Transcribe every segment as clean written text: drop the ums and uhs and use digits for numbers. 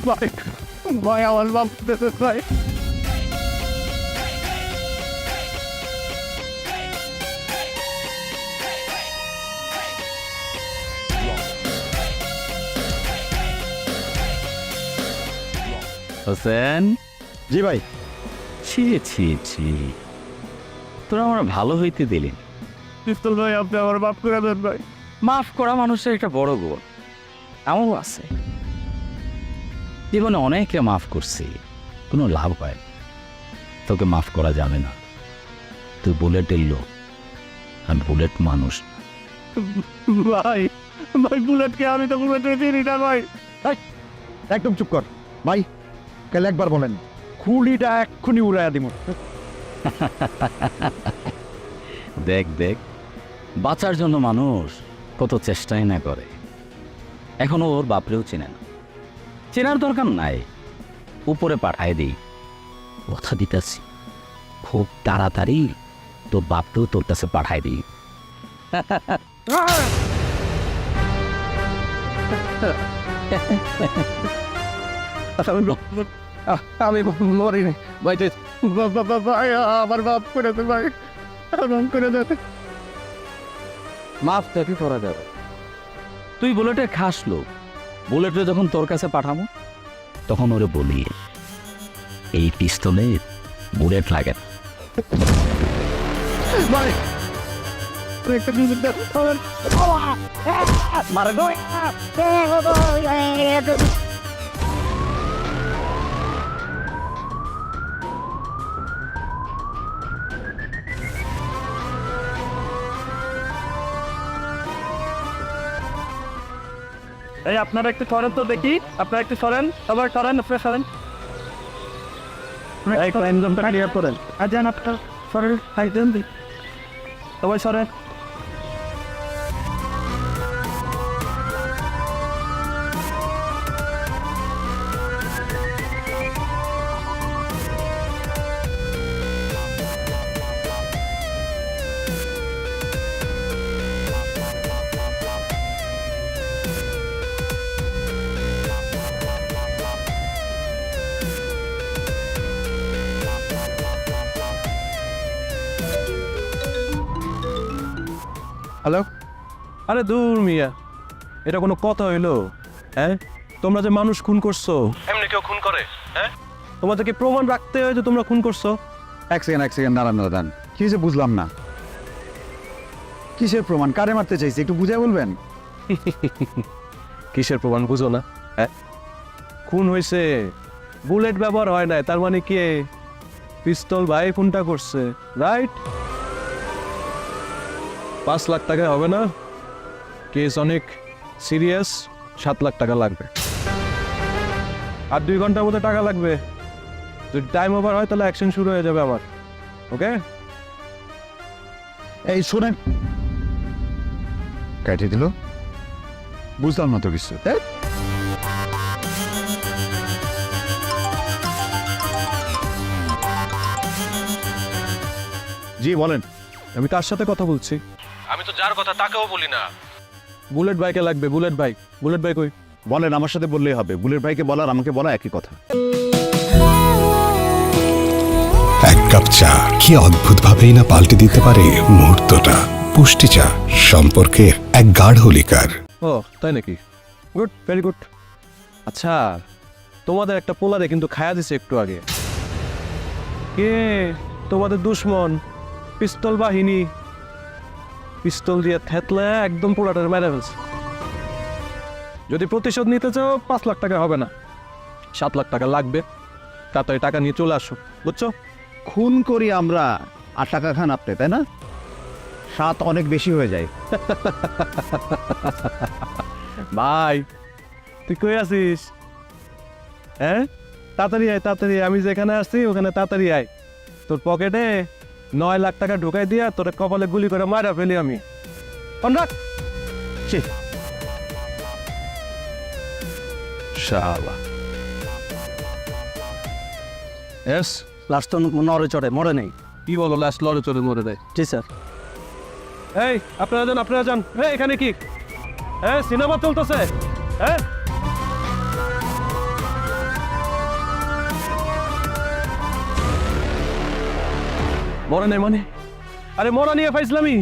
ভাই ভাই আমার বাপ ভাই হোসেন। জি ভাই। ছি ছি ছি, তোরা আমার ভালো হইতে দিলি। পিস্তল ভাই আপনি আমার বাপ করে দেন ভাই। মাফ করা মানুষের একটা বড় গুণ, আমারও আছে। জীবনে অনেকে মাফ করছি, কোনো লাভ হয় না। তোকে মাফ করা যাবে না, তুই বুলেটের লোক, আর বুলেট মানুষ। ভাই ভাই বুলেটকে আমি তো বুলেটকে চিনি না ভাই। একদম চুপ কর ভাই, কাল একবার বলেন খুলিটা এক্ষুনি উড়াইয়া দিব। দেখ দেখ, বাঁচার জন্য মানুষ কত চেষ্টাই না করে। এখনো ওর বাপরেও চেনে না, চেনার দরকার নাই, উপরে পাঠায় দিই। কথা দিতেছি, খুব তাড়াতাড়ি তোর বাপকেও তোর কাছে পাঠায় দিই। আমি মরি নাই ভাই। ভাই আমার বাপ করে দেন ভাই, আমার করে দেন। মাফ তাকে করা যাবে। তুই বুলেটে খাস লোক, বুলেটে যখন তোর কাছে পাঠাবো তখন ওরে বলি এই পিস্তলে বুলেট লাগে না। ভাই একটা মিনিট দেন মারা গো। এই আপনারা একটু সরেন তো দেখি, আপনারা একটু সরেন, সবাই সরেন, আপনারা সরেন। এই ক্রাইম জোনটা ক্লিয়ার করেন। আর যান আপনার সরেন, হাই দেন দি, সবাই সরেন। হ্যালো। আরে দূর মিয়া, এটা কোনো কথা হইলো? হ্যাঁ, তোমরা যে মানুষ খুন করছো, এমনি কেউ খুন করে? হ্যাঁ, তোমাদেরকে প্রমাণ রাখতে হয় যে তোমরা খুন করছো। এক সেকেন্ড দাঁড়ান দাঁড়ান, কি হয়েছে বুঝলাম না। কিসের প্রমাণ, কারে মারতে চাইছি একটু বুঝাই বলবেন? কিসের প্রমাণ বুঝো না? হ্যাঁ, খুন হয়েছে, বুলেট ব্যবহার হয় নাই, তার মানে কি পিস্তল ভাই খুনটা করছে, রাইট? 5 লাখ টাকা হবে না, কেস অনেক সিরিয়াস, 7 লাখ টাকা লাগবে। আর 2 ঘন্টার মধ্যে টাকা লাগবে। যদি টাইম ওভার হয় তাহলে অ্যাকশন শুরু হয়ে যাবে আমার। ওকে? এই শোনেন, কেটে দিল, বুঝলাম না তো কিছু। জি বলেন। আমি কার সাথে কথা বলছি? আমি তো যার কথা তাকেও বলি না। বুলেট বাইকে লাগবে, বুলেট বাইক। বুলেট বাইক কই? বলেন, আমার সাথে বললেই হবে। বুলেট ভাইকে বলার আমাকে বলা একই কথা। এক কাপ চা কি অদ্ভুতভাবেই না পাল্টে দিতে পারে মুহূর্তটা। পুষ্টি চা, সম্পর্কের এক গাঢ় লিকার। ও তাই নাকি? Good, very good. আচ্ছা, তোমাদের একটা পোলারে কিন্তু খায়া দিছে একটু আগে। কে তোমাদের দুশ্মন? পিস্তল বাহিনী, পিস্তল দিয়ে থেতলে একদম পোলাটার মেরে ফেলছে। যদি প্রতিশোধ নিতে চাও 5 লাখ টাকা হবে না, 7 লাখ টাকা লাগবে। তাড়াতাড়ি টাকা নিয়ে চলে আসো, বুঝছো? খুন করি আমরা আর টাকা খান আপনি, তাই না? 7 অনেক বেশি হয়ে যায়। ভাই তুই কই আছিস? হ্যাঁ, তাড়াতাড়ি আয়, তাড়াতাড়ি। আমি যেখানে আসছি ওখানে তাড়াতাড়ি আয়। তোর পকেটে 9 লাখ টাকা ঢুকাই দিয়া তোর কপালে গুলি করে মারা ফেলি আমি। ফোন রাখ। শালা। এস, লাস্ট তো নড়ে চড়ে মরে নেই। কি বলো? লাস্ট লড়ে চড়ে মরে দেয়? জি স্যার। এই আপনারা যান, আপনারা যান। এই এখানে কি সিনেমা চলতেছে? হ্যাঁ, মরা নেই মানে? আরে মরা নিয়ে ফাইজলামি?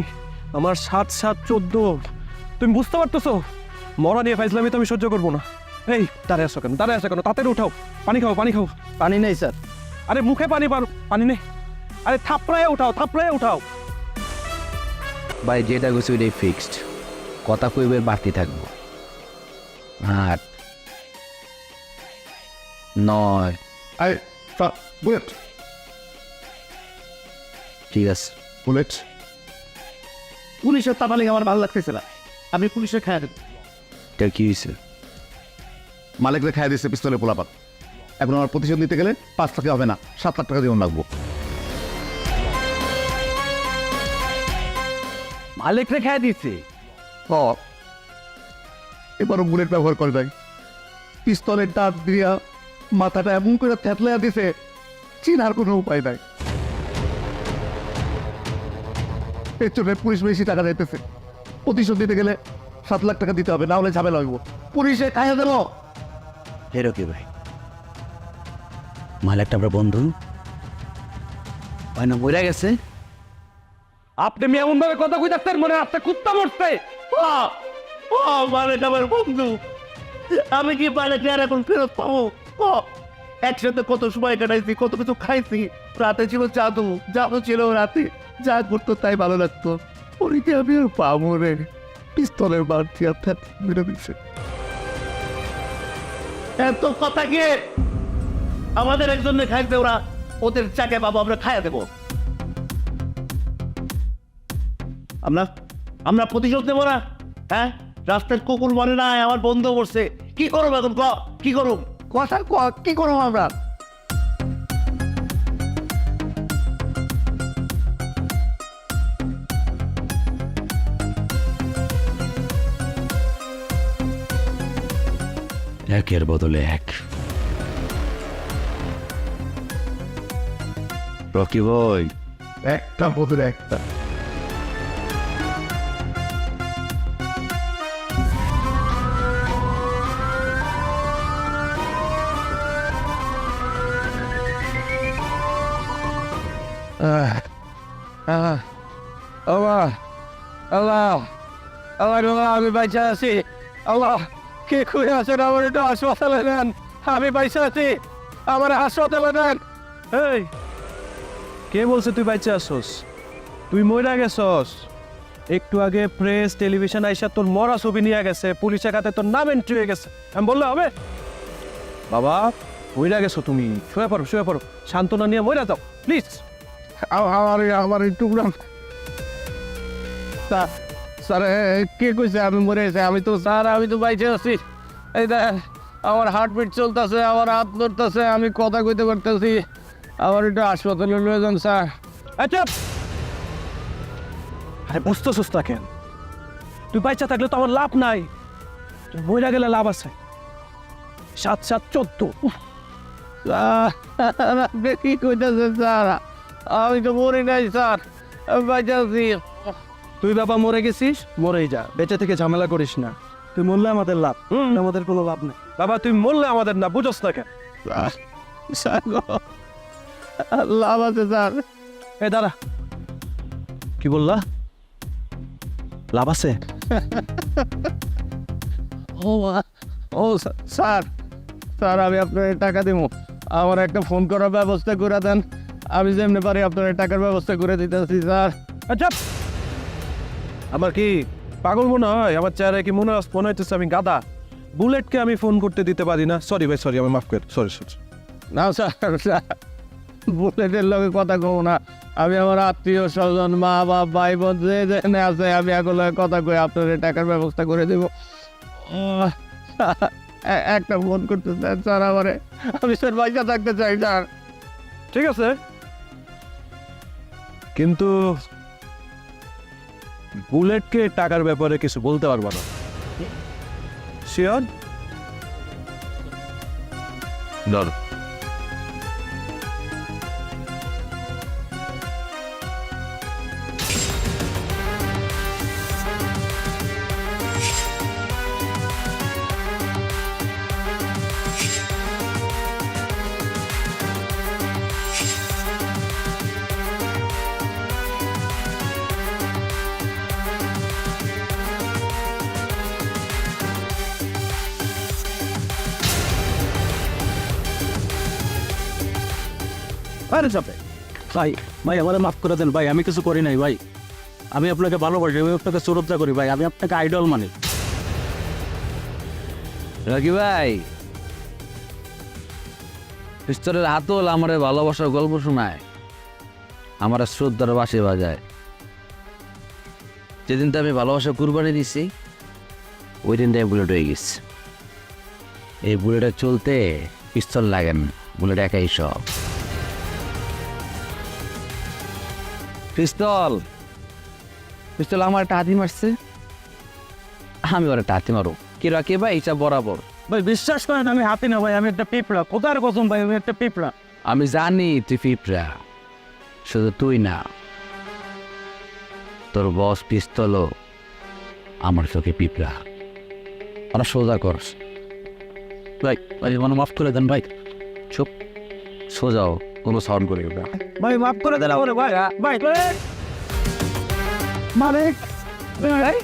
আমার 7 7 14, তুমি বুঝতে পারতেছো? মরা নিয়ে ফাইজলামি তো আমি সহ্য করবো না। এই দাঁড়ায় আসো কেন, দাঁড়ায় আসো কেন? তাড়াতাড়ি উঠাও, পানি খাও, পানি খাও। পানি নেই স্যার। আরে মুখে পানি পানি নেই। আরে থাপড়ায় উঠাও, থাপড়ায় উঠাও। ভাই যেটা গেছে ওইটাই ফিক্সড, কথা কইবের বাড়তি থাকবো। 8 9 আই বুলেট ঠিক আছে। বুলেট পুলিশের তাপালিং আমার ভালো লাগতেছে না, আমি পুলিশের খায়া দেব। এটা কি হয়েছে? মালিকরে খাইয়া দিচ্ছে পিস্তলে পোলাপাত। এখন আমার প্রতিশোধ নিতে গেলে 5 লাখ হবে না, 7 লাখ টাকা জীবন লাগবো। মালিক রে খাই দিচ্ছে? এবারও বুলেট ব্যবহার করে দেয়, পিস্তলের দাঁত দিয়া মাথাটা এমন করে থেতলাইয়া দিছে, চিনার কোনো উপায় নাই। এর জন্য পুলিশ বেশি টাকা দিতেছে। প্রতিশোধ দিতে গেলে 7 লাখ টাকা দিতে হবে, না হলে ঝামেলা হইব। পুলিশে খাইয়া দেবো। হেরো কি ভাই? মালিকটা আমরা বন্ধু হয় না, মরে গেছে। আপনি আমি এমন ভাবে কথা কই থাকতেন মনে আপনার কুত্তা মরছে। মালিক আমার বন্ধু, আমি কি মালিক আর এখন ফেরত পাবো? একসাথে কত সময় কাটাইছি, কত কিছু খাইছি। রাতে ছিল জাদু, জাদু ছিল রাতে, যা করতো তাই ভালো লাগতো। ওরিকে আমি আর পাবো রে, পিস্তলের বার দিয়ে মেরে দিচ্ছে। এত কথা কি? আমাদের একজনে খাইছে, ওরা ওদের চাকে পাবো, আমরা খাইয়া দেবো। আমরা প্রতিশোধ দেবো না? হ্যাঁ, রাস্তার কুকুর মনে নাই, আমার বন্ধু করছে। কি করব এখন? কি করব? কথা কি করব আমরা? একের বদলে এক। রকি ভাই, একটা বদলে একটা। আল্লাহ আল্লাহ আল্লাহ, আমি বাইচা আছি। আল্লাহ, কে খুঁজে আছেন? আমার একটু হাসপাতালে নেন, আমি বাইচা আছি, আমার হাসপাতালে নেন। এই কে বলছে তুই বাচ্চা আসছস? তুই মইরা গেছস। একটু আগে প্রেস টেলিভিশন আইসা তোর মরা ছবি নিয়ে গেছে, পুলিশের কাছে তোর নাম এন্ট্রি হয়ে গেছে। আমি বললে হবে? বাবা মইরা গেছো তুমি, শুয়ে পড়ো, শুয়ে পড়ো, সান্ত্বনা নিয়ে মইরা যাও প্লিজ। আমার টুকরা স্যার, কে কইছে আমি মরে গেছি? আমি তো স্যার, আমি তো বাইচে আছি। এই দেখ, আমার হার্টবিট চলতেছে, আমার হাত ধরতেছে, আমি কথা কইতে পারতেছি। আমার একটু হাসপাতালে নিয়ে যান স্যার। আচ্ছা, আরে বুঝতেছস না কেন? তুই বাচ্চা থাকলে তো আমার লাভ নাই, তুই মইরা গেলে লাভ আছে। 7 7 14। স্যার, আপনি কি কইতেছেন স্যার? আমি তো মরি নাই স্যার, আমি বাইচে আছি। তুই বাবা মরে গেছিস, মরেই যা, বেঁচে থেকে ঝামেলা করিস না। তুই মরলে আমাদের লাভ, আমাদের কোনো লাভ নেই। বাবা তুই মরলে আমাদের না, বুঝোস না কেন? স্যার লাভ আছে স্যার। এ দাঁড়া, কি বললা? লাভ আছে? ও স্যার, স্যার আমি আপনার টাকা দিব, আমার একটা ফোন করার ব্যবস্থা করে দেন। আমি যেমনি পারি আপনার টাকার ব্যবস্থা করে দিতেছি স্যার। আচ্ছা, আমার কি পাগল মনে হয়? আমার চেহারায় কি মনে হইতেছে আমি গাদা? বুলেটকে আমি ফোন করতে দিতে পারি না? সরি ভাই, সরি, আমি মাফ কর, সরি সরি। না স্যার, বুলেটের লগে কথা কব না। আমি আমার আত্মীয় স্বজন, মা বাপ, ভাই বোন যে যেখানে আছে, আমি এখন কথা কই আপনার টাকার ব্যবস্থা করে দেব। একটা ফোন করতে চান স্যার আমারে, আমি স্যার পয়সা থাকতে চাই স্যার। ঠিক আছে, কিন্তু বুলেটকে টাকার ব্যাপারে কিছু বলতে পারবো না। শিওর? ধর, আরে চাপে ভাই ভাই আমার মাফ করে দেন ভাই, আমি কিছু করি নাই ভাই। আমি আপনাকে ভালোবাসি, আমি আপনাকে শ্রদ্ধা করি ভাই, আমি আপনাকে আইডল মানি। রকি ভাই, পিস্তলের হাতল আমার ভালোবাসার গল্প শোনায়, আমার শ্রদ্ধার বাসে বাজায়। যেদিনটা আমি ভালোবাসা কুরবানি দিছি ওই দিনটাই বুলেট হয়ে গেছে। এই বুলেটে চলতে পিস্তল লাগে না, বুলেট একাই সব। পিস্তল পিস্তল আমার একটা হাতি মারছে, আমি ওর একটা হাতি মারো। কি রাখি ভাই, এটা বরাবর। ভাই বিশ্বাস করেন আমি হাতি না ভাই, আমি একটা পিঁপড়া, কোথার কসম ভাই, আমি একটা পিঁপড়া। আমি জানি তুই পিঁপড়া, শুধু তুই না, তোর বস পিস্তলও আমার চোখে পিঁপড়া। ওরা সোজা করস ভাই, ভাই মানে মাফ করে দেন ভাই। চুপ, সোজাও, কোনো সাউন্ড করে না ভাই মাফ করে দেন আমার ভাই। ভাই মালিক ভাই,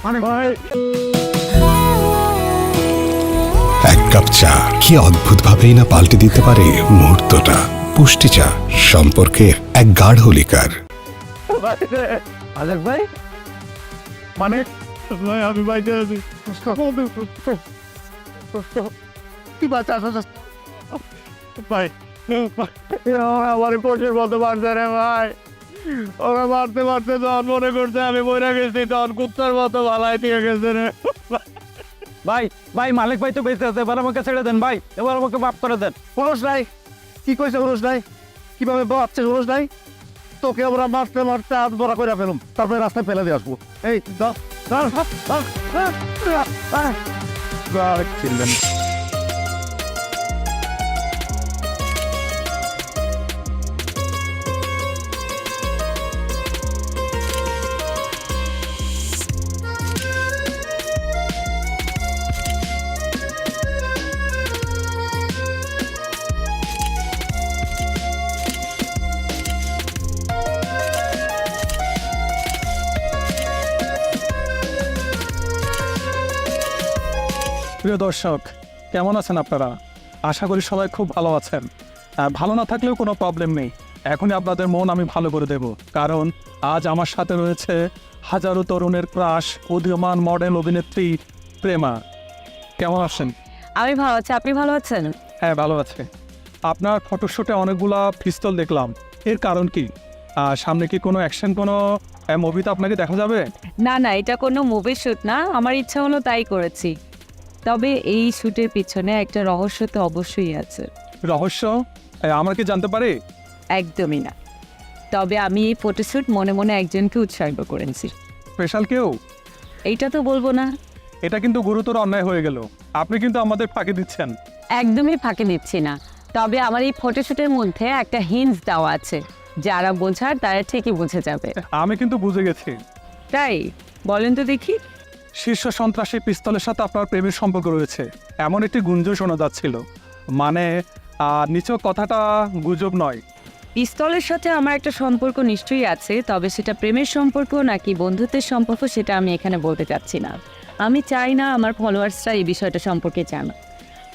মানে ভাই এক কাপ চা কি অদ্ভুতভাবেই না পাল্টে দিতে পারে মুহূর্তটা। পুষ্টি চা, সম্পর্কের এক গাঢ় লিকার। আলেক ভাই, মানে ভাই আমি বাইতে আছি। কি বাচ্চা ভাই আমার কোচের মতো মারছে রে ভাই, ওকে মারতে মারতে তখন মনে করছে আমি বইরা গেছি, তখন কুত্তার মতো ভালাই দিয়ে গেছে রে ভাই। ভাই মালিক ভাই তো বেঁচে আছে, এবার আমাকে ছেড়ে দেন ভাই, এবার আমাকে মাফ করে দেন। অনুষ নাই, কি কইছে অনুষ নাই, কিভাবে বাচ্চা অনুষ নাই? তোকে আমরা মারতে মারতে হাত বড়া করে ফেলুম, তারপরে রাস্তায় ফেলে দিয়ে আসবো। এই চিনলেন প্রিয় দর্শক, কেমন আছেন আপনারা? আশা করি সবাই খুব ভালো আছেন। ভালো না থাকলেও কোনো প্রবলেম নেই, এখনই আপনাদের মন আমি ভালো করে দেব, কারণ আজ আমার সাথে রয়েছে হাজারো তরুণের ক্রাশ, উদীয়মান মডেল অভিনেত্রী প্রেমা। কেমন আছেন? আমি ভালো আছি, আপনি ভালো আছেন? হ্যাঁ ভালো আছে। আপনার ফটোশ্যুটে অনেকগুলা পিস্তল দেখলাম, এর কারণ কি? সামনে কি কোনো অ্যাকশন, কোনো মুভিতে আপনাকে দেখা যাবে? না না, এটা কোনো মুভি শ্যুট না, আমার ইচ্ছা হলো তাই করেছি। তবে এই শ্যুটের পিছনে একটা রহস্য তো অবশ্যই আছে। রহস্য? আমরা কি জানতে পারি? একদমই না, তবে আমি এই ফটোশ্যুট মনে মনে একজনকে উৎসর্গ করেছি। স্পেশাল কেউ? এইটা তো বলবো না। এটা কিন্তু গুরুতর অন্যায় হয়ে গেল, আপনি কিন্তু আমাদের ফাঁকি দিচ্ছেন। একদমই ফাঁকি দিচ্ছি না, তবে আমার এই ফটোশ্যুটের মধ্যে একটা হিন্টস দেওয়া আছে, যারা বোঝার তারা ঠিকই বুঝে যাবে। আমি কিন্তু বুঝে গেছি। তাই বলেন তো দেখি। শীর্ষ সন্ত্রাসী পিস্তলের সাথে আপনার প্রেমের সম্পর্ক রয়েছে, এমন একটি গুঞ্জন শোনা যাচ্ছিল। মানে নিচেও কথাটা গুজব নয়। পিস্তলের সাথে আমার একটা সম্পর্ক নিশ্চয়ই আছে, তবে সেটা প্রেমের সম্পর্ক নাকি বন্ধুত্বের সম্পর্ক সেটা আমি এখানে বলতে চাচ্ছি না। আমি চাই না আমার ফলোয়ার্সরা এই বিষয়টা সম্পর্কে জানা,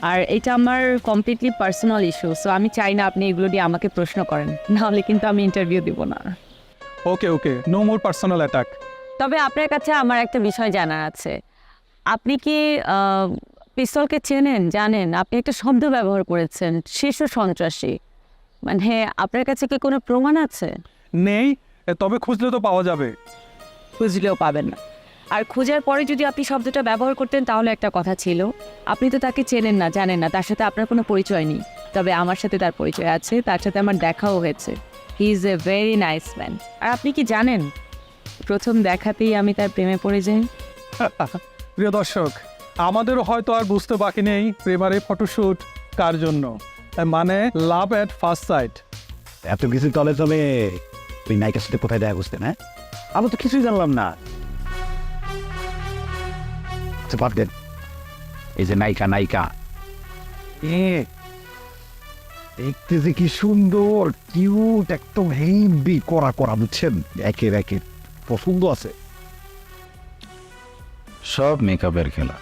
আর এটা আমার কমপ্লিটলি পার্সোনাল ইস্যু। সো আমি চাই না আপনি এগুলো দিয়ে আমাকে প্রশ্ন করেন, নাহলে কিন্তু আমি ইন্টারভিউ দিব না। ওকে ওকে, নো মোর পার্সোনাল অ্যাটাক। তবে আপনার কাছে আমার একটা বিষয় জানার আছে। আপনি কি পিস্তলকে চেনেন, জানেন? আপনি একটা শব্দ ব্যবহার করেছেন, শীর্ষ সন্ত্রাসী। মানে আপনার কাছে কি কোনো প্রমাণ আছে? নেই, তবে খুঁজলে তো পাওয়া যাবে। খুঁজলেও পাবেন না, আর খোঁজার পরে যদি আপনি শব্দটা ব্যবহার করতেন তাহলে একটা কথা ছিল। আপনি তো তাকে চেনেন না, জানেন না, তার সাথে আপনার কোনো পরিচয় নেই। তবে আমার সাথে তার পরিচয় আছে, তার সাথে আমার দেখাও হয়েছে। He is a very nice man. আর আপনি কি জানেন, প্রথম দেখাতেই আমি তার প্রেমে পড়ে যাই। প্রিয় দর্শক, আমাদেরও হয়তো আর বুঝতে বাকি নেই প্রেমার এই ফটোশ্যুট কার জন্য, মানে লাভ এট ফার্স্ট সাইট। এত কিছু তলে তলে তুই নায়িকার সাথে কোথায় দেখা করতেন? হ্যাঁ, আমি তো কিছুই জানলাম না। আচ্ছা বাদ দেন, এই যে নায়িকা নায়িকা দেখতে যে কি সুন্দর, কিউট, একদম হেভি করা করা, বুঝছেন? একের একের পছন্দ আছে। সব মেকআপের খেলা।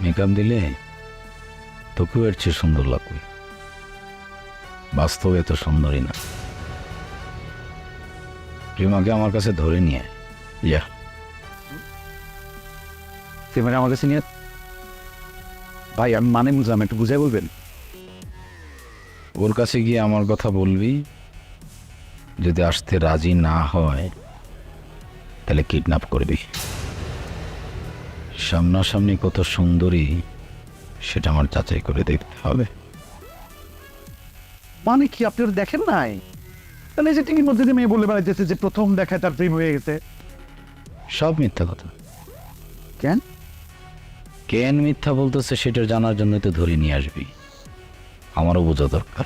মেকআপ দিলে তোকেও এর চেয়ে সুন্দর লাগবে। বাস্তবে এত সুন্দরী না। প্রেমাকে আমার কাছে ধরে নিয়ে ইয়া মানে আমার কাছে নিয়ে ভাই আমি মানে বুঝলাম, একটু বুঝাই বলবেন? ওর কাছে গিয়ে আমার কথা বলবি, যদি আসতে রাজি না হয় তাহলে কিডন্যাপ করবি। সামনাসামনি কত সুন্দরী সেটা আমার যাচাই করে দেখতে হবে। মানে কি আপনি ওটা দেখেন নাই? তাহলে যে টিকির মধ্যে যে মেয়ে বলে বেড়াইতেছে যে প্রথম দেখায় তার প্রেম হয়ে গেছে। সব মিথ্যা কথা। কেন? কেন মিথ্যা বলতেছে সেটা জানার জন্য তো ধরে নিয়ে আসবি, আমারও বোঝা দরকার।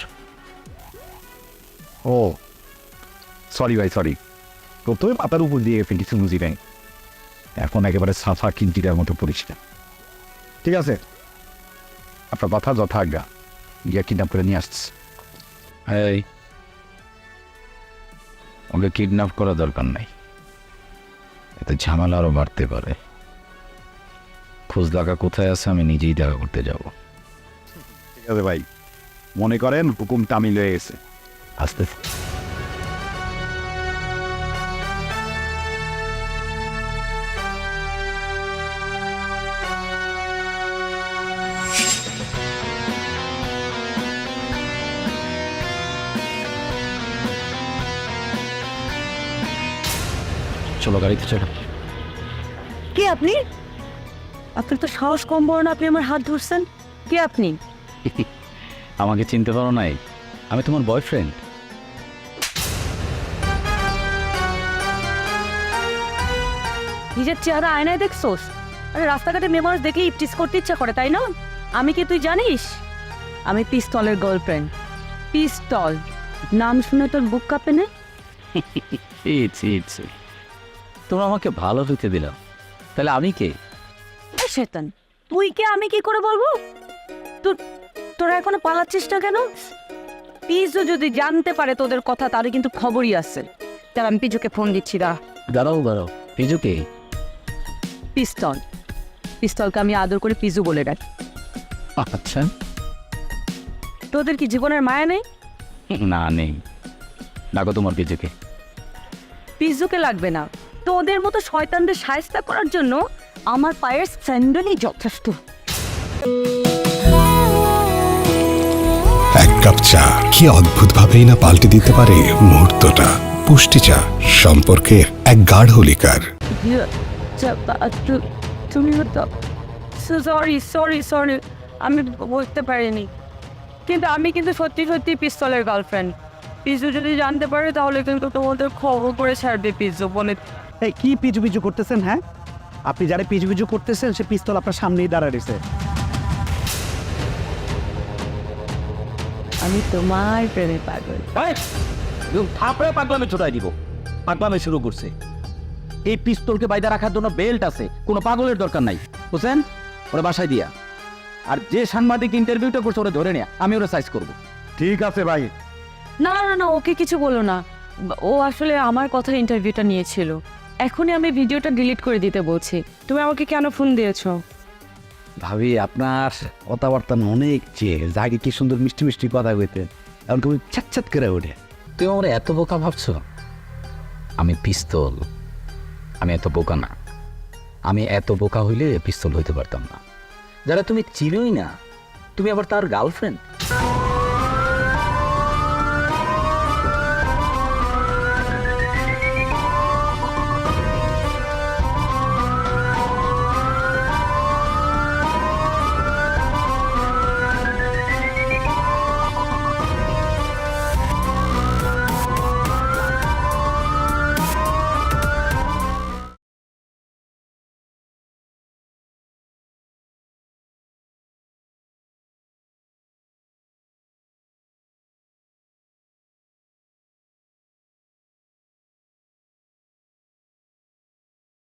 ও সরি ভাই, সরি। প্রথমে পাতার উপর দিয়ে গেছে, কিছু বুঝি নাই। এখন একেবারে সাফা কিঞ্চিটার মতো পরিষ্কার। ঠিক আছে, আপনার কথা যথা আজ্ঞা, গিয়ে কিডন্যাপ করে নিয়ে আসছে। এই ওকে কিডন্যাপ করা দরকার নাই, এতে ঝামেলা আরও বাড়তে পারে। খোঁজ দেখা কোথায় আছে আমি নিজেই দেখা করতে যাব। ঠিক আছে ভাই, মনে করেন হুকুম তামিল হয়ে গেছে। আস্তে চলো গাড়িতে চলো। কে আপনি? আপনার তো সাহস কম বড় না, আপনি আমার হাত ধরছেন। কে আপনি? আমাকে চিনতে পারো নাই? আমি তোমার বয়ফ্রেন্ড। নিজের চেহারা আয়নায় দেখছোস? আরে রাস্তাঘাটে মেয়ে মানুষ দেখে ইপটিস করতে ইচ্ছা করে, তাই না? আমি কি তুই জানিস? আমি পিস্তলের গার্লফ্রেন্ড। পিস্তল নাম শুনে তোর বুক কাঁপে না? তোমরা আমাকে ভালো হইতে দিলাম, তাহলে আমি কে? শয়তান, তুই কে আমি কি করে বলবো? তোরা এখনো পালাচ্ছিস না কেন? পিজু যদি জানতে পারে তোদের কথা তাহলে কিন্তু খবরই আছে। তাহলে আমি পিজুকে ফোন দিচ্ছি। দাঁড়াও পিজু কে? পিস্তল, পিস্তলকে আমি আদর করে পিজু বলে ডাকি। আচ্ছা, তোদের কি জীবনের মায়া নেই? না নেই, ডাকো তোমার পিজুকে। পিজুকে লাগবে না, তোদের মতো শয়তানদের শায়েস্তা করার জন্য আমার পায়ের স্যান্ডেলই যথেষ্ট। এক কাপ চা কি অদ্ভুত ভাবেই না পাল্টে দিতে পারে মুহূর্তটা। পুষ্টি চা, সম্পর্কের এক গাঢ় লিকার। তুমি সরি, আমি বলতে পারিনি। কিন্তু আমি সত্যি পিস্তলের গার্লফ্রেন্ড। পিজু যদি জানতে পারে তাহলে কিন্তু তোমাদের খবর করে ছাড়বে পিজু বলে। এই কি পিছু পিছু করতেছেন? হ্যাঁ, আপনি যারা পিছু পিছু করতেছেন সে পিস্তল আপনার সামনেই দাঁড়ায় রয়েছে। আমি তোমার প্রেমে পাগল। থাপড়ে পাগলামে ছোটাই দিব। পাগলামে শুরু করছে। এই পিস্তলকে বাইদা রাখার জন্য বেল্ট আছে, কোনো পাগলের দরকার নাই। বুঝছেন? ওরা বাসায় দিয়া। আর যে সাংবাদিক ইন্টারভিউটা করছে ওরা ধরে নেয়া, আমি ওরা সাইজ করব। ঠিক আছে ভাই। না, ওকে কিছু বলো না। ও আসলে আমার কথা ইন্টারভিউটা নিয়েছিল। এখনই আমি ভিডিওটা ডিলিট করে দিতে বলছি। তুমি আমাকে কেন ফোন দিয়েছো? ভাবি, আপনার কথাবার্তা অনেক চেয়ে আগে কি সুন্দর মিষ্টি মিষ্টি কথা কইতেন, এখন তুমি ছ্যাট করে ওঠে। তুমি আমার এত বোকা ভাবছো? আমি পিস্তল, আমি এত বোকা না। আমি এত বোকা হইলে পিস্তল হইতে পারতাম না। যারা তুমি চিনোই না, তুমি আবার তার গার্লফ্রেন্ড।